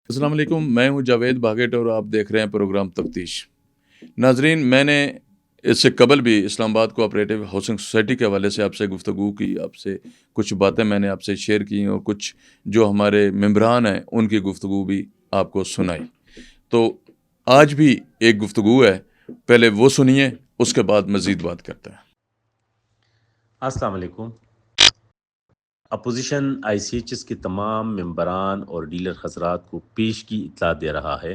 अस्सलाम वालेकुम, मैं हूं जावेद भागेट और आप देख रहे हैं प्रोग्राम तफ्तीश। नाजरीन, मैंने इससे कबल भी इस्लामाबाद कोऑपरेटिव हाउसिंग सोसाइटी के हवाले से आपसे गुफ्तगू की, आपसे कुछ बातें मैंने आपसे शेयर की और कुछ जो हमारे मेंबरान हैं उनकी गुफ्तगू भी आपको सुनाई। तो आज भी एक गुफ्तगू है, पहले वो सुनिए, उसके बाद मज़ीद बात करते हैं। अस्सलाम वालेकुम। अपोजिशन ICHS के तमाम मेंबरान और डीलर हजरात को पेश की इत्तला दे रहा है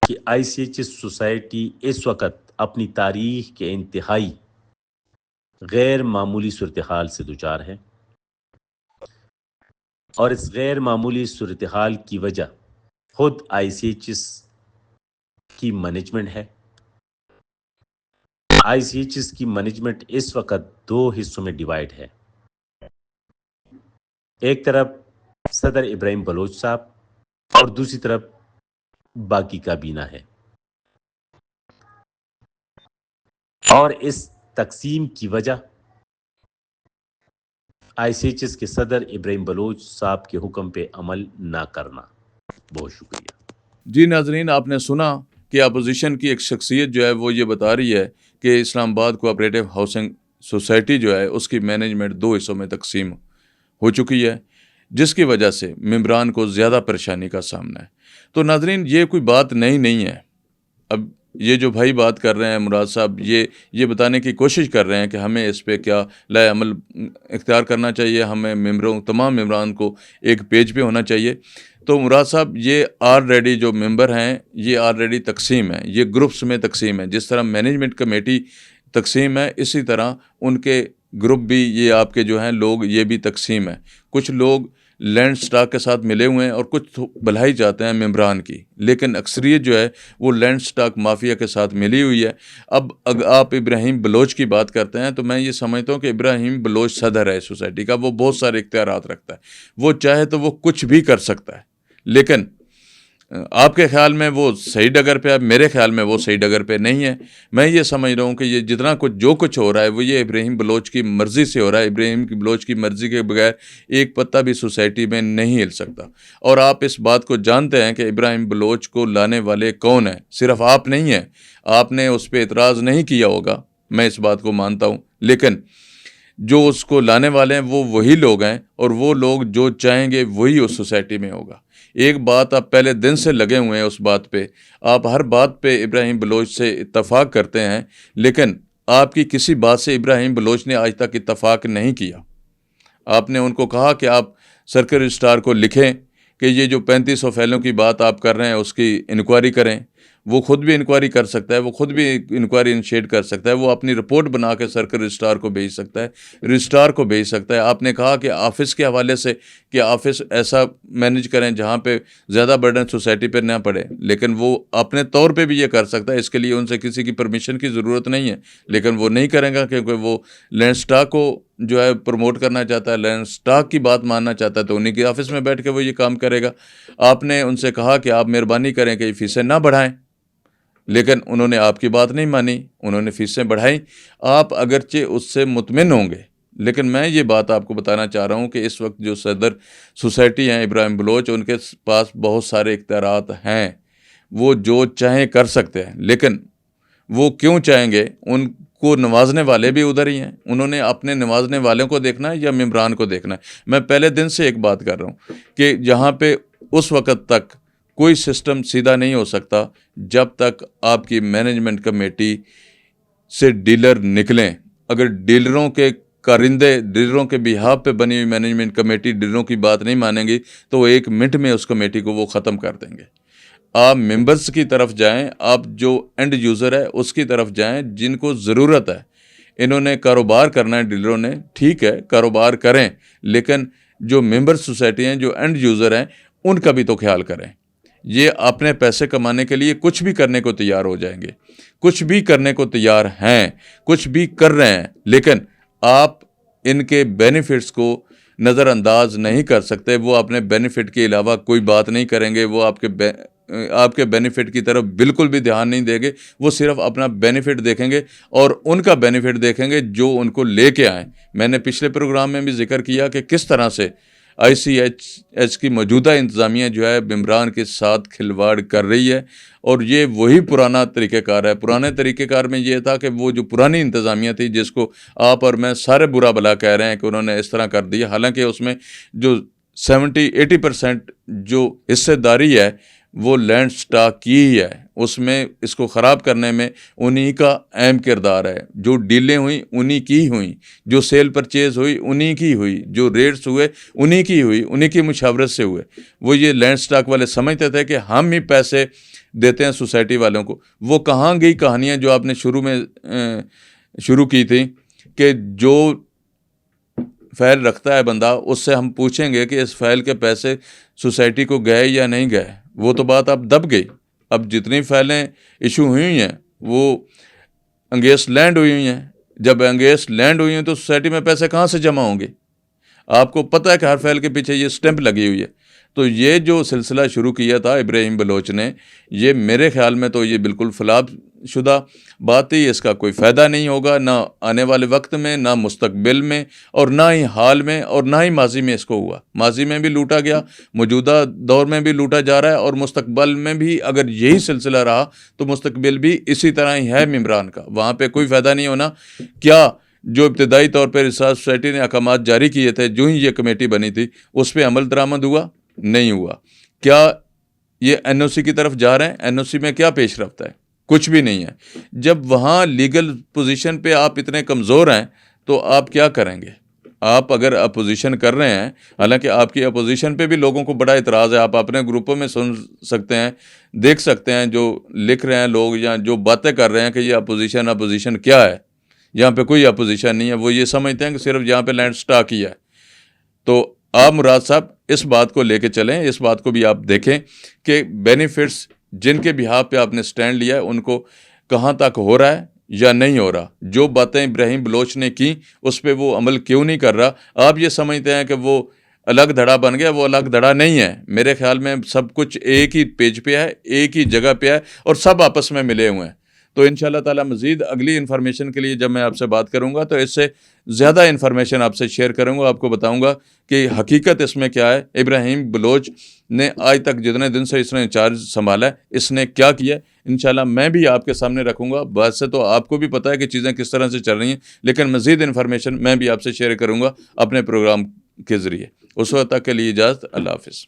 कि ICHS सोसाइटी इस वक्त अपनी तारीख के इंतहाई गैर मामूली सूरत हाल से दुचार है और इस गैर मामूली सूरत हाल की वजह खुद ICHS की मैनेजमेंट है। ICHS की मैनेजमेंट इस वक्त दो हिस्सों में डिवाइड है। एक तरफ सदर इब्राहिम बलोच साहब और दूसरी तरफ बाकी काबीना है। और इस तकसीम की वजह ICHS के सदर इब्राहिम बलोच साहब के हुक्म पे अमल ना करना। बहुत शुक्रिया। जी नाजरीन, आपने सुना कि अपोजिशन की एक शख्सियत जो है वो ये बता रही है कि इस्लामाबाद कोऑपरेटिव हाउसिंग सोसाइटी जो है उसकी मैनेजमेंट दो हिस्सों में तकसीम हो चुकी है, जिसकी वजह से मेंबरान को ज़्यादा परेशानी का सामना है। तो नाजरीन, ये कोई बात नई नहीं है। अब ये जो भाई बात कर रहे हैं मुराद साहब, ये बताने की कोशिश कर रहे हैं कि हमें इस पे क्या लाए अमल इख्तियार करना चाहिए, हमें तमाम मेंबरान को एक पेज पे होना चाहिए। तो मुराद साहब, ये ऑलरेडी जो मेंबर हैं ये ऑलरेडी तकसीम है, ये ग्रुप्स में तकसीम है। जिस तरह मैनेजमेंट कमेटी तकसीम है, इसी तरह उनके ग्रुप भी, ये आपके जो हैं लोग, ये भी तकसीम है। कुछ लोग लैंड स्टॉक के साथ मिले हुए हैं और कुछ भलाई चाहते हैं मेंबरान की, लेकिन अक्सरियत जो है वो लैंड स्टॉक माफिया के साथ मिली हुई है। अब अगर आप इब्राहिम बलोच की बात करते हैं तो मैं ये समझता हूँ कि इब्राहिम बलोच सदर है सोसाइटी का, वो बहुत सारे इख्तियारात रखता है, वो चाहे तो वो कुछ भी कर सकता है। लेकिन आपके ख्याल में वो सही डगर पे है, मेरे ख्याल में वो सही डगर पे नहीं है। मैं ये समझ रहा हूँ कि ये जितना कुछ जो कुछ हो रहा है वो ये इब्राहिम बलोच की मर्ज़ी से हो रहा है। इब्राहिम की बलोच की मर्ज़ी के बगैर एक पत्ता भी सोसाइटी में नहीं हिल सकता। और आप इस बात को जानते हैं कि इब्राहिम बलोच को लाने वाले कौन हैं। सिर्फ आप नहीं हैं, आपने उस पर एतराज़ नहीं किया होगा, मैं इस बात को मानता हूँ, लेकिन जो उसको लाने वाले हैं वो वही लोग हैं और वो लोग जो चाहेंगे वही उस सोसाइटी में होगा। एक बात आप पहले दिन से लगे हुए हैं उस बात पे, आप हर बात पे इब्राहिम बलोच से इत्तफाक करते हैं, लेकिन आपकी किसी बात से इब्राहिम बलोच ने आज तक इत्तफाक नहीं किया। आपने उनको कहा कि आप सर्कल रजिस्ट्रार को लिखें कि ये जो 3500 फैलों की बात आप कर रहे हैं उसकी इंक्वायरी करें। वो खुद भी इंक्वायरी कर सकता है, वो खुद भी इंक्वायरी इनिशिएट कर सकता है, वो अपनी रिपोर्ट बना के सर्कल रजिस्ट्रार को भेज सकता है, रजिस्ट्रार को भेज सकता है। आपने कहा कि ऑफ़िस के हवाले से कि ऑफ़िस ऐसा मैनेज करें जहाँ पे ज़्यादा बर्डन सोसाइटी पर ना पड़े, लेकिन वो अपने तौर पे भी ये कर सकता है। इसके लिए उनसे किसी की परमिशन की ज़रूरत नहीं है, लेकिन वो नहीं करेगा क्योंकि वो लैंड स्टॉक को जो है प्रमोट करना चाहता है, लैंड स्टॉक की बात मानना चाहता है, तो उन्हीं के ऑफिस में बैठ के वो ये काम करेगा। आपने उनसे कहा कि आप मेहरबानी करें कि फीसें ना बढ़ाएं, लेकिन उन्होंने आपकी बात नहीं मानी, उन्होंने फीसें बढ़ाई। आप अगरचे उससे मुतमिन होंगे, लेकिन मैं ये बात आपको बताना चाह रहा हूँ कि इस वक्त जो सदर सोसाइटी हैं इब्राहिम बलोच, उनके पास बहुत सारे इख्तियारात हैं, वो जो चाहें कर सकते हैं। लेकिन वो क्यों चाहेंगे, उनको नवाजने वाले भी उधर ही हैं। उन्होंने अपने नवाजने वालों को देखना है या मेंबरान को देखना है। मैं पहले दिन से एक बात कर रहा हूँ कि जहाँ पे उस वक़्त तक कोई सिस्टम सीधा नहीं हो सकता जब तक आपकी मैनेजमेंट कमेटी से डीलर निकलें। अगर डीलरों के कारिंदे, डीलरों के बिहाफ पे बनी हुई मैनेजमेंट कमेटी डीलरों की बात नहीं मानेंगी तो एक मिनट में उस कमेटी को वो ख़त्म कर देंगे। आप मेंबर्स की तरफ जाएं, आप जो एंड यूज़र है उसकी तरफ जाएं जिनको ज़रूरत है। इन्होंने कारोबार करना है, डीलरों ने, ठीक है कारोबार करें, लेकिन जो मेंबर सोसाइटी हैं, जो एंड यूज़र हैं, उनका भी तो ख्याल करें। ये अपने पैसे कमाने के लिए कुछ भी करने को तैयार हो जाएंगे, कुछ भी करने को तैयार हैं, कुछ भी कर रहे हैं, लेकिन आप इनके बेनिफिट्स को नज़रअंदाज नहीं कर सकते। वो अपने बेनिफिट के अलावा कोई बात नहीं करेंगे, वो आपके बेनिफिट की तरफ बिल्कुल भी ध्यान नहीं देंगे। वो सिर्फ अपना बेनिफिट देखेंगे और उनका बेनिफिट देखेंगे जो उनको लेके आए। मैंने पिछले प्रोग्राम में भी जिक्र किया कि किस तरह से ICH کی موجودہ انتظامیہ جو ہے ممبران کے ساتھ کھلواڑ کر رہی ہے، اور یہ وہی پرانا طریقہ کار ہے۔ پرانے طریقہ کار میں یہ تھا کہ وہ جو پرانی انتظامیہ تھی، جس کو آپ اور میں سارے برا بھلا کہہ رہے ہیں کہ انہوں نے اس طرح کر دیا، حالانکہ اس میں جو 70-80% جو حصے داری ہے وہ لینڈ سٹاک کی ہی ہے، اس میں اس کو خراب کرنے میں انہی کا اہم کردار ہے۔ جو ڈیلیں ہوئیں انہی کی ہوئیں، جو سیل پرچیز ہوئی انہی کی ہوئی، جو ریٹس ہوئے انہی کی ہوئی، انہی کی مشاورت سے ہوئے۔ وہ یہ لینڈ سٹاک والے سمجھتے تھے کہ ہم ہی پیسے دیتے ہیں سوسائٹی والوں کو۔ وہ کہاں گئی کہانیاں جو آپ نے شروع کی تھیں کہ جو فائل رکھتا ہے بندہ، اس سے ہم پوچھیں گے کہ اس فائل کے پیسے سوسائٹی کو گئے یا نہیں گئے، وہ تو بات اب دب گئی۔ اب جتنی فائلیں ایشو ہوئی ہیں وہ انگیس لینڈ ہوئی ہیں۔ جب انگیس لینڈ ہوئی ہیں تو سوسائٹی میں پیسے کہاں سے جمع ہوں گے؟ آپ کو پتہ ہے کہ ہر فائل کے پیچھے یہ سٹیمپ لگی ہوئی ہے۔ تو یہ جو سلسلہ شروع کیا تھا ابراہیم بلوچ نے، یہ میرے خیال میں تو یہ بالکل فلاب شدہ بات ہی، اس کا کوئی فائدہ نہیں ہوگا، نہ آنے والے وقت میں، نہ مستقبل میں، اور نہ ہی حال میں، اور نہ ہی ماضی میں اس کو ہوا۔ ماضی میں بھی لوٹا گیا، موجودہ دور میں بھی لوٹا جا رہا ہے، اور مستقبل میں بھی اگر یہی سلسلہ رہا تو مستقبل بھی اسی طرح ہی ہے ممبران کا، وہاں پہ کوئی فائدہ نہیں ہونا۔ کیا جو ابتدائی طور پہ ریسرچ سوسائٹی نے احکامات جاری کیے تھے، جو ہی یہ کمیٹی بنی تھی، اس پہ عمل درآمد ہوا؟ نہیں ہوا۔ کیا یہ NOC کی طرف جا رہے ہیں؟ NOC میں کیا پیش رفت ہے؟ کچھ بھی نہیں ہے۔ جب وہاں لیگل پوزیشن پہ آپ اتنے کمزور ہیں تو آپ کیا کریں گے؟ آپ اگر اپوزیشن کر رہے ہیں، حالانکہ آپ کی اپوزیشن پہ بھی لوگوں کو بڑا اعتراض ہے، آپ اپنے گروپوں میں سن سکتے ہیں، دیکھ سکتے ہیں، جو لکھ رہے ہیں لوگ یا جو باتیں کر رہے ہیں کہ یہ اپوزیشن کیا ہے، یہاں پہ کوئی اپوزیشن نہیں ہے۔ وہ یہ سمجھتے ہیں کہ صرف یہاں پہ لینڈ سٹاک ہی ہے۔ تو آپ مراد صاحب اس بات کو لے کے چلیں، اس بات کو بھی آپ دیکھیں کہ بینیفٹس جن کے بہاف پہ آپ نے سٹینڈ لیا ہے ان کو کہاں تک ہو رہا ہے یا نہیں ہو رہا۔ جو باتیں ابراہیم بلوچ نے کی اس پہ وہ عمل کیوں نہیں کر رہا؟ آپ یہ سمجھتے ہیں کہ وہ الگ دھڑا بن گیا، وہ الگ دھڑا نہیں ہے۔ میرے خیال میں سب کچھ ایک ہی پیج پہ ہے، ایک ہی جگہ پہ ہے، اور سب آپس میں ملے ہوئے ہیں۔ تو انشاءاللہ تعالی مزید اگلی انفارمیشن کے لیے جب میں آپ سے بات کروں گا تو اس سے زیادہ انفارمیشن آپ سے شیئر کروں گا، آپ کو بتاؤں گا کہ حقیقت اس میں کیا ہے۔ ابراہیم بلوچ نے آج تک جتنے دن سے اس نے انچارج سنبھالا ہے، اس نے کیا کیا ہے، انشاءاللہ میں بھی آپ کے سامنے رکھوں گا۔ بات سے تو آپ کو بھی پتہ ہے کہ چیزیں کس طرح سے چل رہی ہیں، لیکن مزید انفارمیشن میں بھی آپ سے شیئر کروں گا اپنے پروگرام کے ذریعے۔ اس وقت تک کے لیے اجازت، اللہ حافظ۔